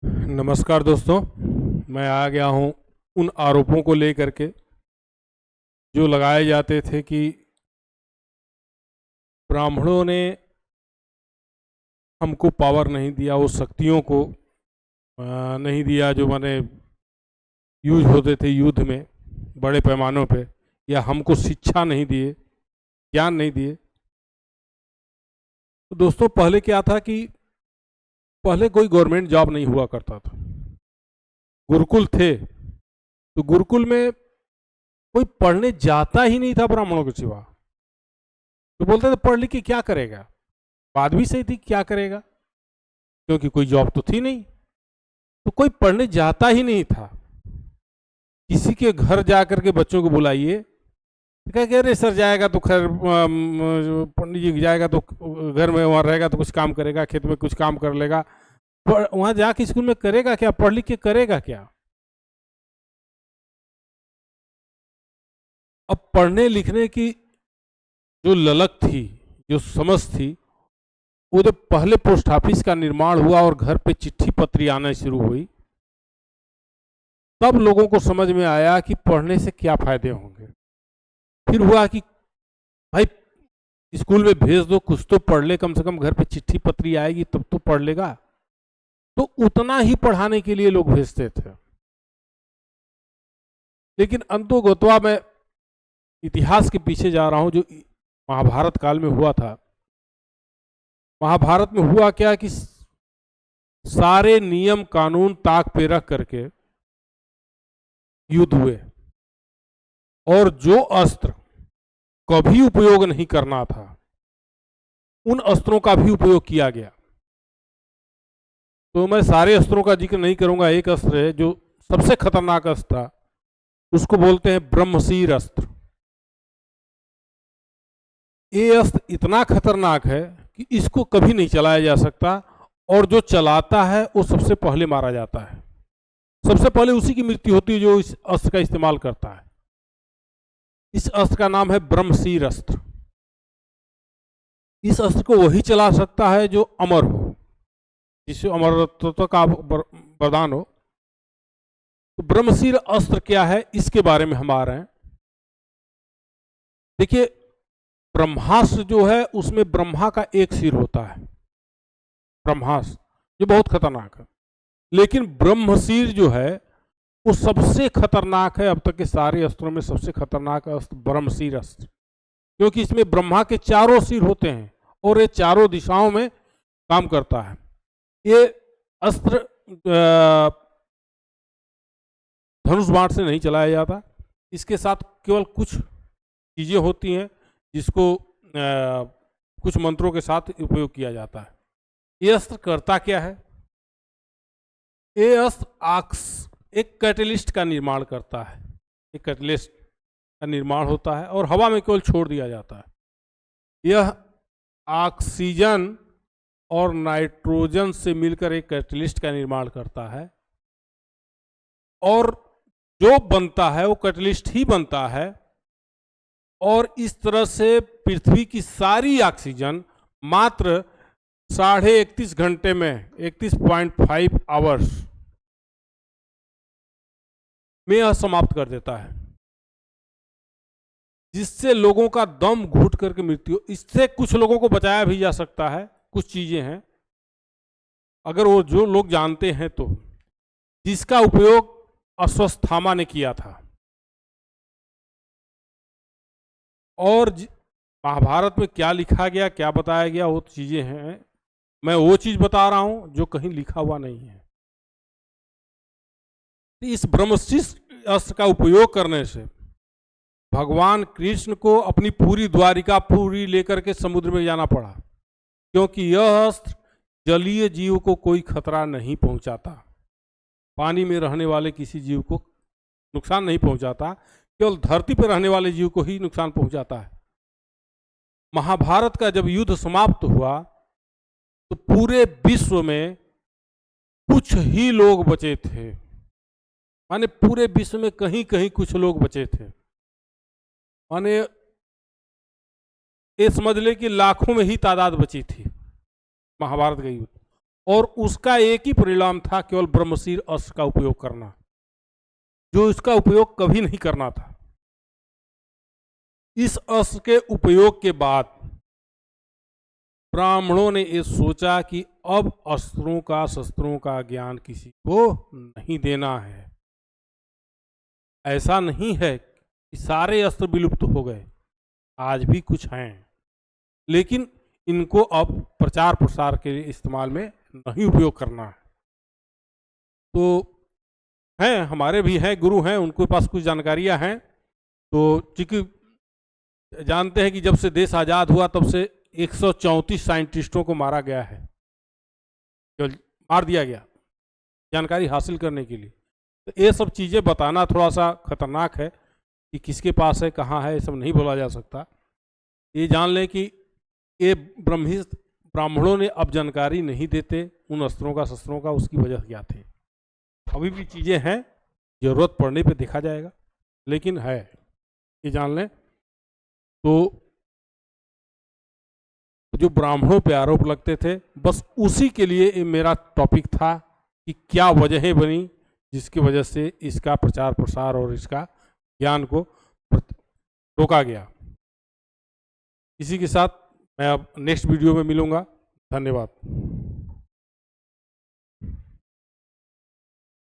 नमस्कार दोस्तों, मैं आ गया हूं उन आरोपों को लेकर के जो लगाए जाते थे कि ब्राह्मणों ने हमको पावर नहीं दिया, वो शक्तियों को नहीं दिया जो माने यूज होते थे युद्ध में बड़े पैमानों पे, या हमको शिक्षा नहीं दिए, ज्ञान नहीं दिए। तो दोस्तों, पहले क्या था कि पहले कोई गवर्नमेंट जॉब नहीं हुआ करता था, गुरुकुल थे। तो गुरुकुल में कोई पढ़ने जाता ही नहीं था ब्राह्मणों के सिवा। तो बोलते थे पढ़ लिख के क्या करेगा। बात भी सही थी, क्या करेगा, क्योंकि कोई जॉब तो थी नहीं। तो कोई पढ़ने जाता ही नहीं था। किसी के घर जा करके बच्चों को बुलाइए, कह रहे सर जाएगा तो खैर, पंडित जी जाएगा तो घर में वहाँ रहेगा तो कुछ काम करेगा, खेत में कुछ काम कर लेगा, वहाँ जाके स्कूल में करेगा क्या, पढ़ लिख के करेगा क्या। अब पढ़ने लिखने की जो ललक थी, जो समझ थी, वो जब पहले पोस्ट ऑफिस का निर्माण हुआ और घर पे चिट्ठी पत्री आना शुरू हुई, तब लोगों को समझ में आया कि पढ़ने से क्या फायदे होंगे। फिर हुआ कि भाई स्कूल में भेज दो, कुछ तो पढ़ ले, कम से कम घर पे चिट्ठी पत्री आएगी तब तो पढ़ लेगा। तो उतना ही पढ़ाने के लिए लोग भेजते थे। लेकिन अंतोगत्वा मैं इतिहास के पीछे जा रहा हूं, जो महाभारत काल में हुआ था। महाभारत में हुआ क्या कि सारे नियम कानून ताक पे रख करके युद्ध हुए, और जो अस्त्र कभी उपयोग नहीं करना था, उन अस्त्रों का भी उपयोग किया गया। तो मैं सारे अस्त्रों का जिक्र नहीं करूंगा। एक अस्त्र है जो सबसे खतरनाक अस्त्र था, उसको बोलते हैं ब्रह्मशीर अस्त्र। ये अस्त्र इतना खतरनाक है कि इसको कभी नहीं चलाया जा सकता, और जो चलाता है वो सबसे पहले मारा जाता है। सबसे पहले उसी की मृत्यु होती है जो इस अस्त्र का इस्तेमाल करता है। इस अस्त्र का नाम है ब्रह्मशीर अस्त्र। इस अस्त्र को वही चला सकता है जो अमर हो, जिसे अमरत्व का वरदान हो। तो ब्रह्मशीर अस्त्र क्या है, इसके बारे में हम आ रहे हैं। देखिए, ब्रह्मास्त्र जो है उसमें ब्रह्मा का एक सिर होता है, ब्रह्मास्त्र, जो बहुत खतरनाक है। लेकिन ब्रह्मशीर जो है वो सबसे खतरनाक है। अब तक के सारे अस्त्रों में सबसे खतरनाक अस्त्र ब्रह्मशीर अस्त्र, क्योंकि इसमें ब्रह्मा के चारों सिर होते हैं और ये चारों दिशाओं में काम करता है। ये अस्त्र धनुष बाण से नहीं चलाया जाता। इसके साथ केवल कुछ चीजें होती हैं जिसको कुछ मंत्रों के साथ उपयोग किया जाता है। ये अस्त्र करता क्या है? ये अस्त्र एक कैटलिस्ट का निर्माण करता है। एक कैटलिस्ट का निर्माण होता है और हवा में केवल छोड़ दिया जाता है। यह ऑक्सीजन और नाइट्रोजन से मिलकर एक कैटलिस्ट का निर्माण करता है, और जो बनता है वो कैटलिस्ट ही बनता है। और इस तरह से पृथ्वी की सारी ऑक्सीजन मात्र 31.5 घंटे में, 31.5 आवर्स में यह समाप्त कर देता है, जिससे लोगों का दम घुट करके मृत्यु। इससे कुछ लोगों को बचाया भी जा सकता है। कुछ चीजें हैं, अगर वो जो लोग जानते हैं तो, जिसका उपयोग अश्वत्थामा ने किया था। और महाभारत में क्या लिखा गया, क्या बताया गया, वो चीजें हैं। मैं वो चीज बता रहा हूं जो कहीं लिखा हुआ नहीं है। इस ब्रह्मशीर अस्त्र का उपयोग करने से भगवान कृष्ण को अपनी पूरी द्वारिका पूरी लेकर के समुद्र में जाना पड़ा, क्योंकि यह अस्त्र जलीय जीव को कोई खतरा नहीं पहुंचाता, पानी में रहने वाले किसी जीव को नुकसान नहीं पहुंचाता, केवल धरती पर रहने वाले जीव को ही नुकसान पहुंचाता है। महाभारत का जब युद्ध समाप्त हुआ तो पूरे विश्व में कुछ ही लोग बचे थे, माने पूरे विश्व में कहीं कहीं कुछ लोग बचे थे। माने ये समझ ले कि लाखों में ही तादाद बची थी। महाभारत का युद्ध, और उसका एक ही परिणाम था, केवल ब्रह्मशीर अस्त्र का उपयोग करना, जो इसका उपयोग कभी नहीं करना था। इस अस्त्र के उपयोग के बाद ब्राह्मणों ने ये सोचा कि अब अस्त्रों का शस्त्रों का ज्ञान किसी को नहीं देना है। ऐसा नहीं है कि सारे अस्त्र विलुप्त हो गए, आज भी कुछ हैं, लेकिन इनको अब प्रचार प्रसार के लिए इस्तेमाल में नहीं उपयोग करना है। तो हैं, हमारे भी हैं, गुरु हैं, उनके पास कुछ जानकारियां हैं। तो चूंकि जानते हैं कि जब से देश आज़ाद हुआ तब से 134 साइंटिस्टों को मारा गया है, केवल मार दिया गया जानकारी हासिल करने के लिए। तो ये सब चीज़ें बताना थोड़ा सा खतरनाक है कि किसके पास है, कहाँ है, ये सब नहीं बोला जा सकता। ये जान लें कि ये ब्राह्मणों ने अब जानकारी नहीं देते उन अस्त्रों का शस्त्रों का, उसकी वजह क्या थी। अभी भी चीज़ें हैं, जरूरत पड़ने पे देखा जाएगा, लेकिन है, ये जान लें। तो जो ब्राह्मणों पे आरोप लगते थे, बस उसी के लिए ये मेरा टॉपिक था कि क्या वजहें बनी जिसकी वजह से इसका प्रचार प्रसार और इसका ज्ञान को रोका गया। इसी के साथ मैं अब नेक्स्ट वीडियो में मिलूंगा। धन्यवाद।